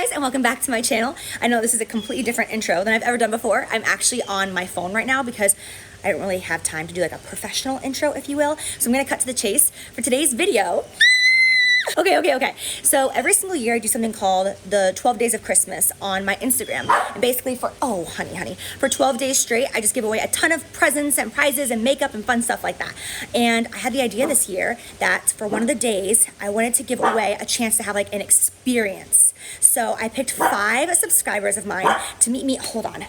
guys, and welcome back to my channel. I know this is a completely different intro than I've ever done before. I'm actually on my phone right now because I don't really have time to do like a professional intro, if you will. So I'm gonna cut to the chase for today's video. Okay. So every single year I do something called the 12 Days of Christmas on my Instagram. And basically for 12 days straight, I just give away a ton of presents and prizes and makeup and fun stuff like that. And I had the idea this year that for one of the days, I wanted to give away a chance to have like an experience. So I picked 5 subscribers of mine to meet me, hold on.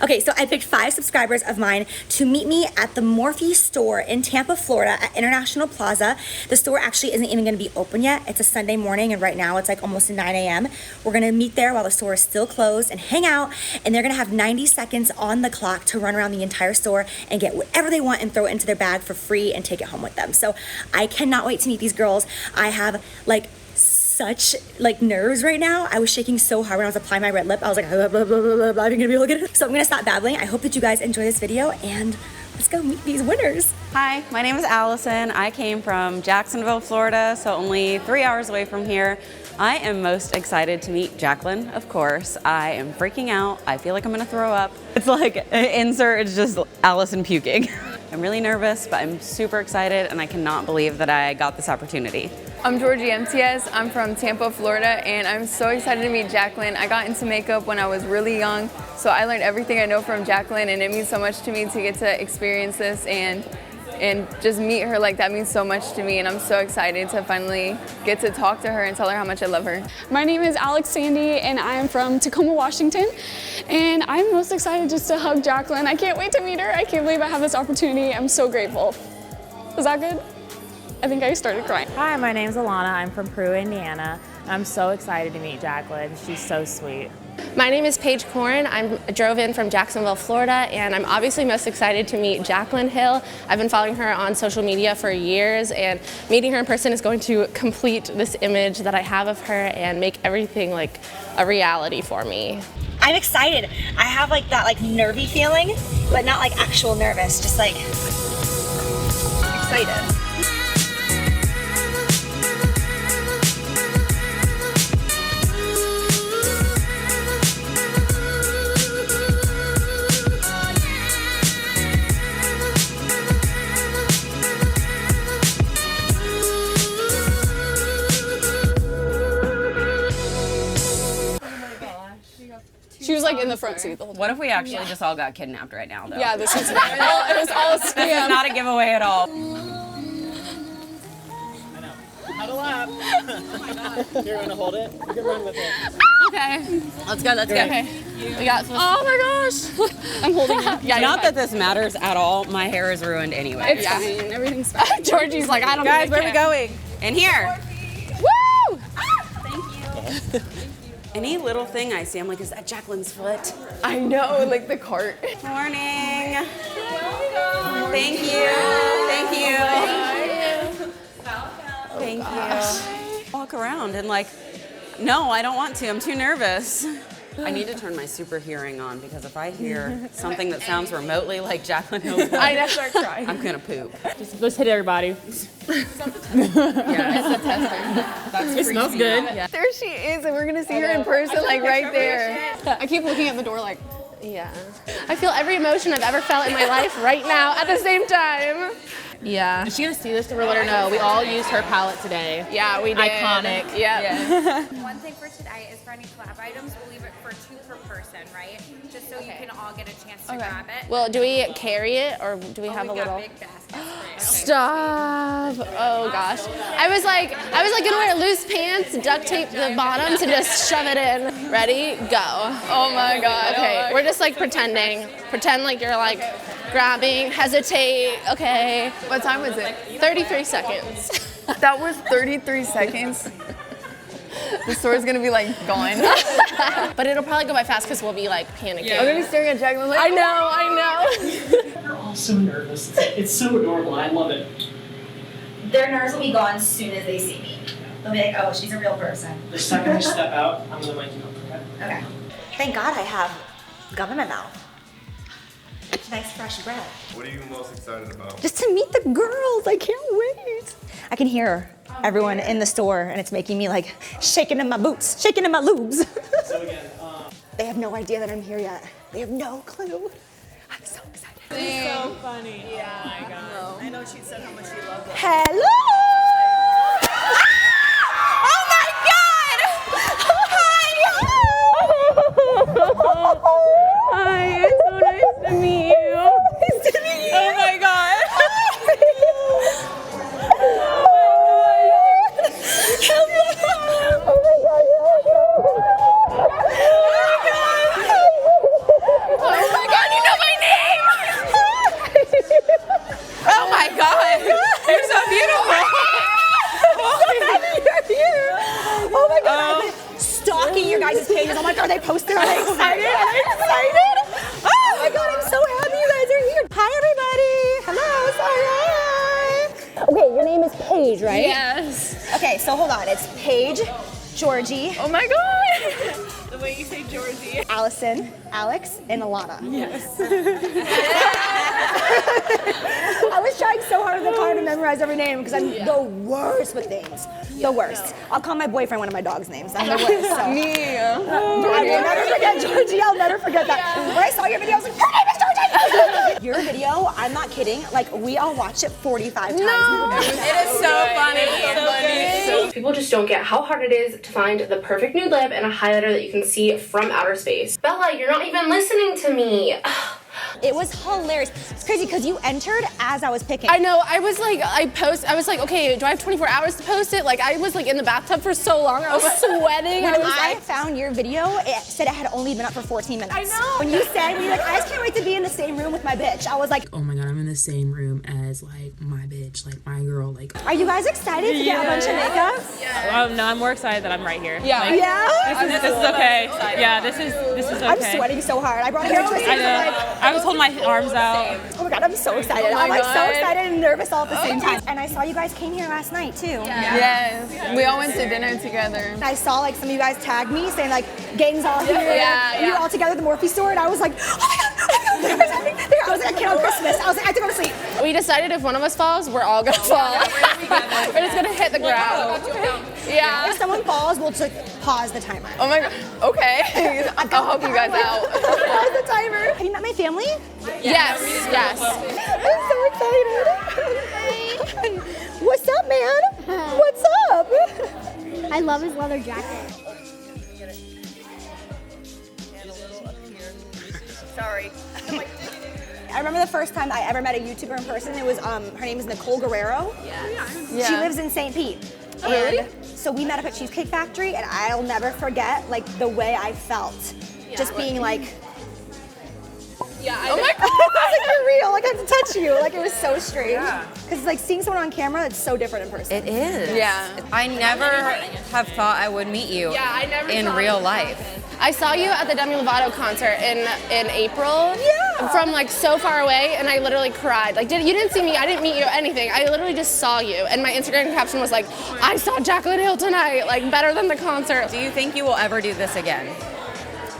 Okay, so I picked 5 subscribers of mine to meet me at the Morphe store in Tampa, Florida at International Plaza. The store actually isn't even gonna be open yet. It's a Sunday morning and right now it's like almost 9 a.m. We're gonna meet there while the store is still closed and hang out, and they're gonna have 90 seconds on the clock to run around the entire store and get whatever they want and throw it into their bag for free and take it home with them. So I cannot wait to meet these girls. I have like such like nerves right now. I was shaking so hard when I was applying my red lip. I was like, blah, blah, blah, blah, blah. I'm gonna be able to get it. So I'm gonna stop babbling. I hope that you guys enjoy this video and let's go meet these winners. Hi, my name is Allison. I came from Jacksonville, Florida, so only 3 hours away from here. I am most excited to meet Jaclyn, of course. I am freaking out. I feel like I'm gonna throw up. It's like, insert, it's just Allison puking. I'm really nervous, but I'm super excited and I cannot believe that I got this opportunity. I'm Giorgi MTS. I'm from Tampa, Florida, and I'm so excited to meet Jaclyn. I got into makeup when I was really young, so I learned everything I know from Jaclyn, and it means so much to me to get to experience this and just meet her. Like, that means so much to me, and I'm so excited to finally get to talk to her and tell her how much I love her. My name is Alyx Sandy, and I am from Tacoma, Washington, and I'm most excited just to hug Jaclyn. I can't wait to meet her. I can't believe I have this opportunity. I'm so grateful. Is that good? I think I started crying. Hi, my name's Alana. I'm from Peru, Indiana. I'm so excited to meet Jaclyn. She's so sweet. My name is Paige Jacksonville. I drove in from Jacksonville, Florida, and I'm obviously most excited to meet Jaclynhill. I've been following her on social media for years, and meeting her in person is going to complete this image that I have of her and make everything like a reality for me. I'm excited. I have like that like nervy feeling, but not like actual nervous, just like excited. She was like in the front seat the whole time. What if we actually just all got kidnapped right now, though? Yeah, this is it was all a scam. This is not a giveaway at all. Huddle up. You're gonna hold it? You can run with it. Okay. Let's go. Okay. We got some. Oh my gosh. I'm holding it. Yeah, not that this matters at all. My hair is ruined anyway. It's fine. Everything's fine. Giorgi's like, I don't Guys, think I where are we can. going? In here. Woo! Thank you. Any little thing I see, I'm like, is that Jaclyn's foot? I know, like the cart. Morning. Thank you. Thank you. Thank you. Walk around and like, no, I don't want to. I'm too nervous. I need to turn my super hearing on because if I hear something that sounds remotely like Jaclynhill's voice, I start crying. I'm gonna poop. Let's hit everybody. Yeah, it's a tester. It smells good. Yeah. There she is, and we're gonna see her in person, like right there. I keep looking at the door like, Yeah. I feel every emotion I've ever felt in my life right now at the same time. Yeah. Is she gonna see this to let her know? We all used her palette today. Yeah, we did. Iconic. Yeah. One thing for today is for any collab items, we'll leave it for 2 per person, right? Just so you can all get a chance to grab it. Well, do we carry it or do we have a We've little? got big baskets for you. Stop. Oh gosh. I was like gonna wear loose pants, duct tape the bottoms and just shove it in. Ready? Go. Oh my God. Okay, we're just like pretending. Pretend like you're like grabbing, hesitate, okay. What time was it? 33 seconds. That was 33 seconds. The store's gonna be like gone. But it'll probably go by fast because we'll be like panicking. I'm gonna be staring at Jaclyn like, I know. We're all so nervous. It's so adorable. I love it. Their nerves will be gone as soon as they see me. They'll be like, oh, she's a real person. The second I step out, I'm gonna mic you up. Okay? Okay. Thank God I have gum in my mouth. Nice fresh breath. What are you most excited about? Just to meet the girls. I can't wait. I can hear her. everyone in the store, and it's making me like shaking in my boots, shaking in my lubes. So again, They have no idea that I'm here yet. They have no clue. I'm so excited. It's so funny. Yeah. Oh my God. I know she said how much she loved it. Hello! Oh my God! Hi, it's so nice to meet you. Nice to meet you. Oh my God. Oh my God, you're so beautiful. Oh my God, I've been stalking your guys' pages. Oh my God, they posted. I'm excited. I'm excited. Oh my God, I'm so happy you guys are here. Hi, everybody. Hello, sorry. Okay, your name is Paige, right? Yes. Okay, so hold on. It's Paige, Giorgi, Oh my God. The way you say Georgie. Allison, Alyx, and Alana. Yes. I was trying so hard in the car to memorize every name because I'm the worst with names. The worst. I'll call my boyfriend one of my dog's names. I'm the worst. So. Me. I will never forget Giorgi. I'll never forget that. When I saw your video, I was like, her name is Giorgi! Your video, I'm not kidding, like we all watched it 45 times. No. It is so funny. People just don't get how hard it is to find the perfect nude lip and a highlighter that you can see from outer space. Bella, you're not even listening to me. It was hilarious. It's crazy because you entered as I was picking. I know, I was like, I was like, okay, do I have 24 hours to post it? Like, I was like in the bathtub for so long, I was sweating. When I found your video, it said it had only been up for 14 minutes. I know. When you said, you're like, I just can't wait to be in the same room with my bitch. I was like, oh my God, I'm in the same room as like my bitch, like my girl, like. are you guys excited to get a bunch of makeup? No, I'm more excited that I'm right here. Yeah. Like, Yeah? This is okay. Yeah, this is okay. I'm sweating so hard. I brought hair twisters. I know. Like, I was holding my arms out. oh my God, I'm so excited. Oh my I'm like so God. excited and nervous all at the same time. And I saw you guys came here last night too. Yes. We all went to dinner together. And I saw like some of you guys tag me saying like gangs all here. Yeah, And you were all together at the Morphe store and I was like, oh my God, oh my God, you guys have me there. I was like, I can't on Christmas. I was like, I have to go to sleep. We decided if one of us falls, we're all gonna fall. We're just gonna hit the ground. Yeah. If someone falls, we'll just like pause the timer. Oh my God. Okay. I'll help you guys out. Pause the timer. Have you met my family? Yes, yes. I'm so excited. What's up, man? What's up? I love his leather jacket. Sorry. I remember the first time I ever met a YouTuber in person. It was her name is Nicole Guerrero. Yeah. She lives in St. Pete. Really? And so we met up at Cheesecake Factory, and I'll never forget like the way I felt, just being like. Yeah. Oh my God! I was like, you're real. Like I have to touch you. Like it was so strange. Because like seeing someone on camera, it's so different in person. It is. Yeah. I never have thought I would meet you in real life. I saw you at the Demi Lovato concert in April. Yeah. From like so far away, and I literally cried. Like, you didn't see me. I didn't meet you or anything. I literally just saw you, and my Instagram caption was like, "I saw Jaclynhill tonight. Like, better than the concert." Do you think you will ever do this again?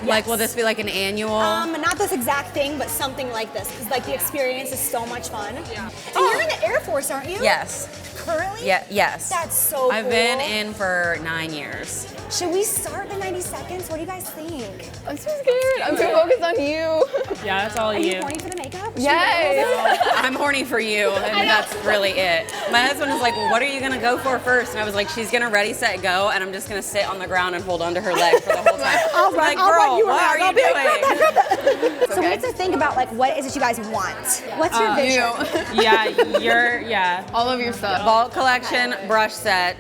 Like, will this be like an annual? Not this exact thing, but something like this, because like the experience is so much fun. Yeah. And you're in the Air Force, aren't you? Yes. Currently? Yeah. Yes. That's so cool. I've been in for 9 years. Should we start the 90 seconds? What do you guys think? I'm so scared. I'm too focused on you. Yeah, that's all Are you. you horny for the makeup? Yes. I'm horny for you, and that's really it. My husband was like, well, what are you gonna go for first? And I was like, she's gonna ready, set, go, and I'm just gonna sit on the ground and hold onto her leg for the whole time. I'll run, like, I'll girl, run you what around. are you doing? So we have to think about like what is it you guys want? What's your vision? Yeah. All of your stuff. Bulk collection, brush set,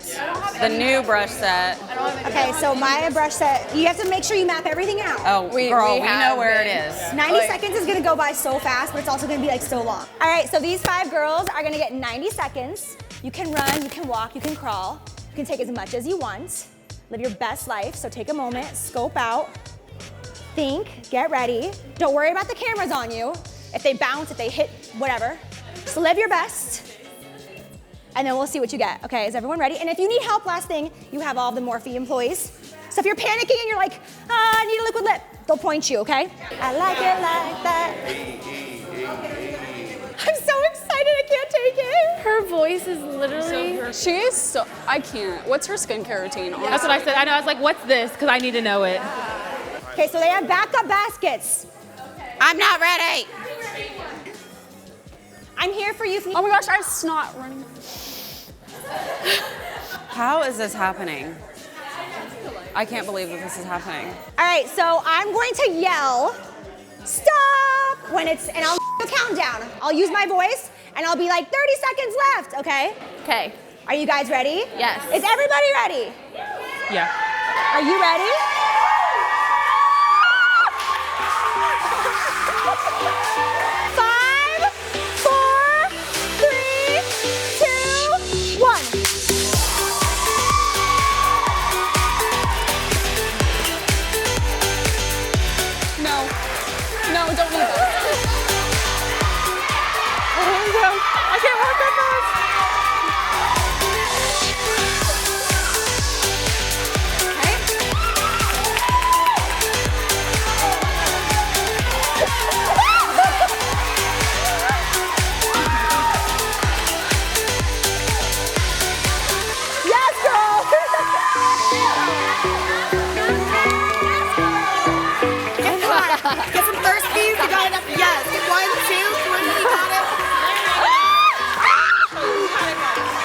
the new brush set. Okay, so my brush set, you have to make sure you map everything out. Oh, We girl, we have know where it it. is. 90 seconds is gonna go by so fast, but it's also gonna be like so long. All right, so these 5 girls are gonna get 90 seconds. You can run, you can walk, you can crawl. You can take as much as you want. Live your best life, so take a moment, scope out, think, get ready. Don't worry about the cameras on you. If they bounce, if they hit, whatever. So live your best. And then we'll see what you get. Okay, is everyone ready? And if you need help, last thing, you have all of the Morphe employees. So if you're panicking and you're like, I need a liquid lip, they'll point you, okay? I like it like that. I'm so excited, I can't take take it. Her voice is literally. She is so. I can't. What's her skincare routine? That's what I said. I know. I was like, what's this? Because I need to know it. Okay, so they have backup baskets. I'm not ready. I'm here for you. Oh my gosh, I have snot running. How is this happening? I can't believe that this is happening. All right, so I'm going to yell, stop, when it's, and I'll count down. I'll use my voice, and I'll be like, 30 seconds left, okay? Okay. Are you guys ready? Yes. Is everybody ready? Yeah. Are you ready? 5, 4, 3, 2, 1. No. No, don't leave us. I can't walk that fast. Yes, girl! Get some thirsties, you got enough. Yes, 1, 2, 3, you got it.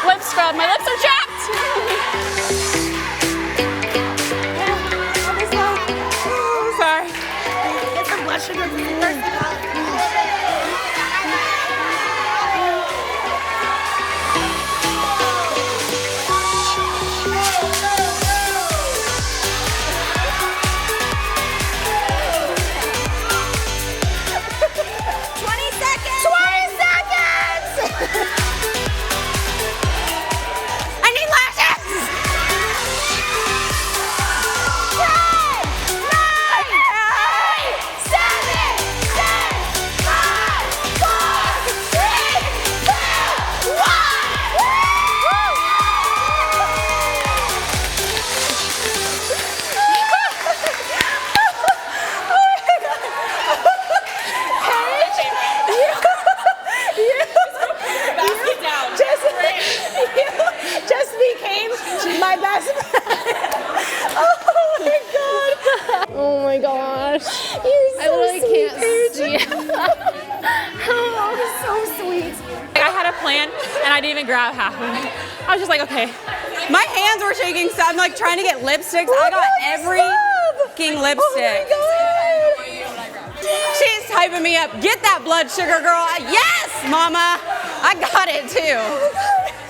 Lip scrub. My lips are chapped. Sorry. Get some blood sugar. plan, and I didn't even grab half of it. I was just like, okay. My hands were shaking, so I'm like trying to get lipsticks. I got every fucking lipstick. Oh She's hyping me up. Get that blood sugar, girl. Yes, mama. I got it too.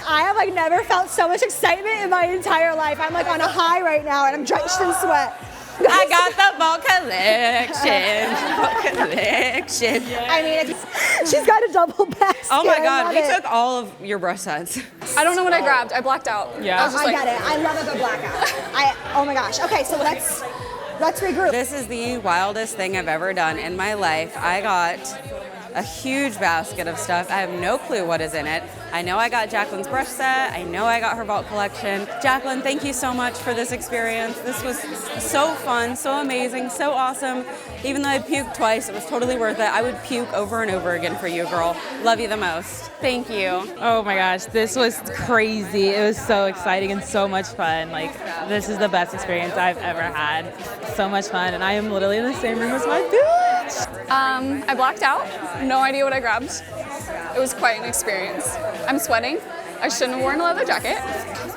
I have like never felt so much excitement in my entire life. I'm like on a high right now and I'm drenched in sweat. I got the Vault collection. Vault collection. I mean, she's got a double basket. Oh my God, we took all of your breast sets. I don't know what I grabbed. I blacked out. Yeah. I get it. I love a good blackout. Oh my gosh. Okay, so let's regroup. This is the wildest thing I've ever done in my life. I got a huge basket of stuff. I have no clue what is in it. I know I got Jaclyn's brush set. I know I got her Vault collection. Jaclyn, thank you so much for this experience. This was so fun, so amazing, so awesome. Even though I puked twice, it was totally worth it. I would puke over and over again for you, girl. Love you the most. Thank you. Oh my gosh, this was crazy. It was so exciting and so much fun. Like, this is the best experience I've ever had. So much fun, and I am literally in the same room as my bitch. I blacked out. No idea what I grabbed. It was quite an experience. I'm sweating. I shouldn't have worn a leather jacket.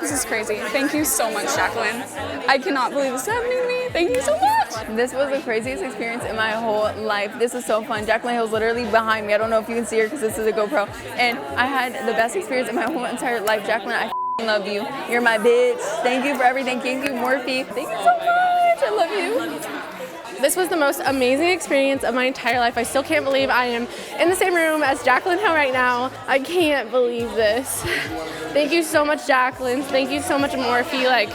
This is crazy. Thank you so much, Jaclyn. I cannot believe this is happening to me. Thank you so much. This was the craziest experience in my whole life. This is so fun. Jaclynhill's literally behind me. I don't know if you can see her because this is a GoPro. And I had the best experience in my whole entire life. Jaclyn, I love you. You're my bitch. Thank you for everything. Thank you, Morphe. Thank you so much. I love you. This was the most amazing experience of my entire life. I still can't believe I am in the same room as Jaclynhill right now. I can't believe this. Thank you so much, Jaclyn. Thank you so much, Morphe. Like,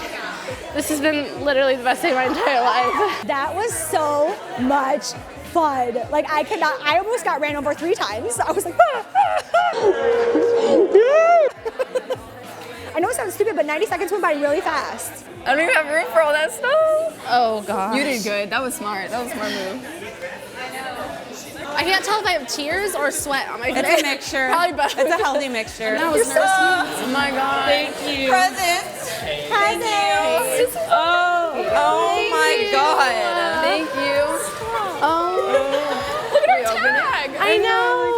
this has been literally the best day of my entire life. That was so much fun. Like I almost got ran over 3 times. I was like, I know it sounds stupid, but 90 seconds went by really fast. I don't even have room for all that stuff. Oh, God. You did good. That was smart. That was a smart move. I can't tell if I have tears or sweat on my face. It's a mixture. Probably both. It's a healthy mixture. And I was nervous. Oh my God. Thank you. Presents. Presents. Oh my God. Thank you. Look at our tag. I know.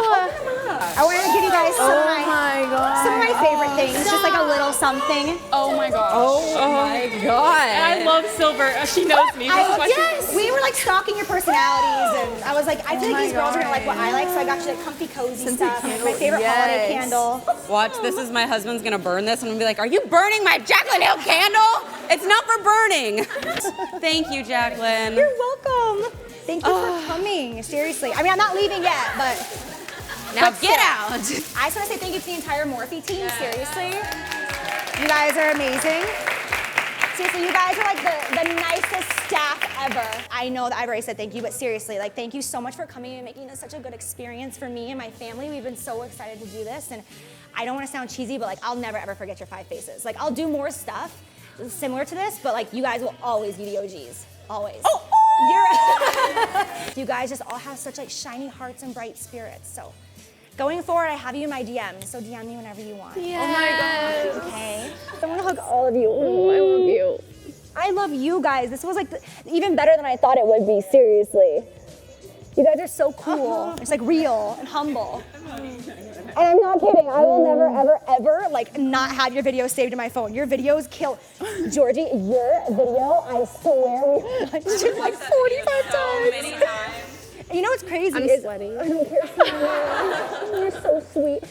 I wanted to give you guys some of my favorite things. Just like a little something. Oh my gosh. Oh my God. And I love silver. She knows me. Yes. We were like stalking your personalities, and I was like, I feel like these girls are gonna like what I like, so I got you like comfy, cozy stuff. My favorite holiday candle. Watch, this is my husband's gonna burn this, and I'm gonna be like, are you burning my Jaclynhill candle? It's not for burning. Thank you, Jaclyn. You're welcome. Thank you for coming. Seriously. I mean, I'm not leaving yet, but. Now get out. I just want to say thank you to the entire Morphe team, seriously. You guys are amazing. Seriously, you guys are like the nicest staff ever. I know that I've already said thank you, but seriously, like thank you so much for coming and making this such a good experience for me and my family. We've been so excited to do this, and I don't want to sound cheesy, but like I'll never ever forget your 5 faces. Like I'll do more stuff similar to this, but like you guys will always be the OGs, always. You guys just all have such like shiny hearts and bright spirits, so. Going forward, I have you in my DMs, so DM me whenever you want. Oh my God. Okay. I want to hug all of you. Oh, I love you. I love you guys. This was like even better than I thought it would be, seriously. You guys are so cool. It's like real and humble. And I'm not kidding. I will never, ever, ever like not have your videos saved in my phone. Your videos kill. Georgie, your video, I swear we watched it like 45 times. So many times. You know what's crazy? I'm sweating. I don't care so much. You're so sweet.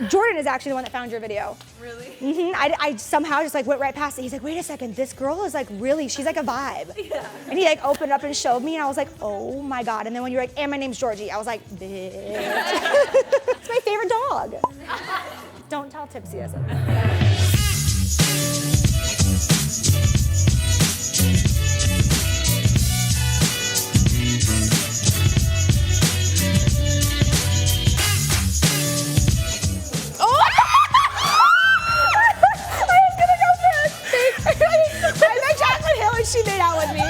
Jordan is actually the one that found your video. Really? Mm-hmm. I somehow just like went right past it. He's like, wait a second, this girl is like really, she's like a vibe. Yeah. And he like opened up and showed me, and I was like, oh my God. And then when you were like, and my name's Georgie, I was like, bitch. It's my favorite dog. Don't tell Tipsy I said that. She made out with me.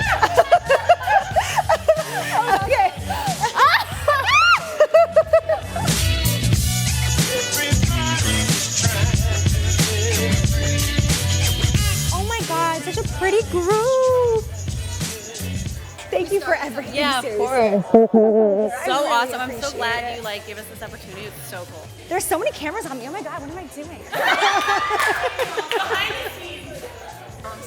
Okay. Oh my God, such a pretty group. Thank you for everything. Yeah, of seriously. course. So awesome. I'm so glad you like give us this opportunity. It's so cool. There's so many cameras on me. Oh my God, what am I doing?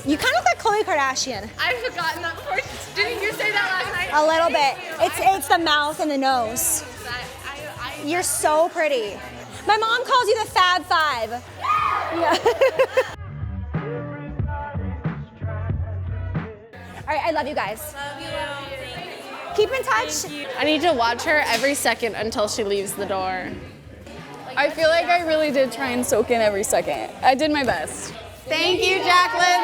You kind of look like Khloe Kardashian. I've forgotten that before. Didn't you say that last night? A little bit. It's the mouth and the nose. You're so pretty. My mom calls you the Fab Five. Yeah. All right, I love you guys. Love you. Keep in touch. I need to watch her every second until she leaves the door. I feel like I really did try and soak in every second. I did my best. Thank you, Jaclyn.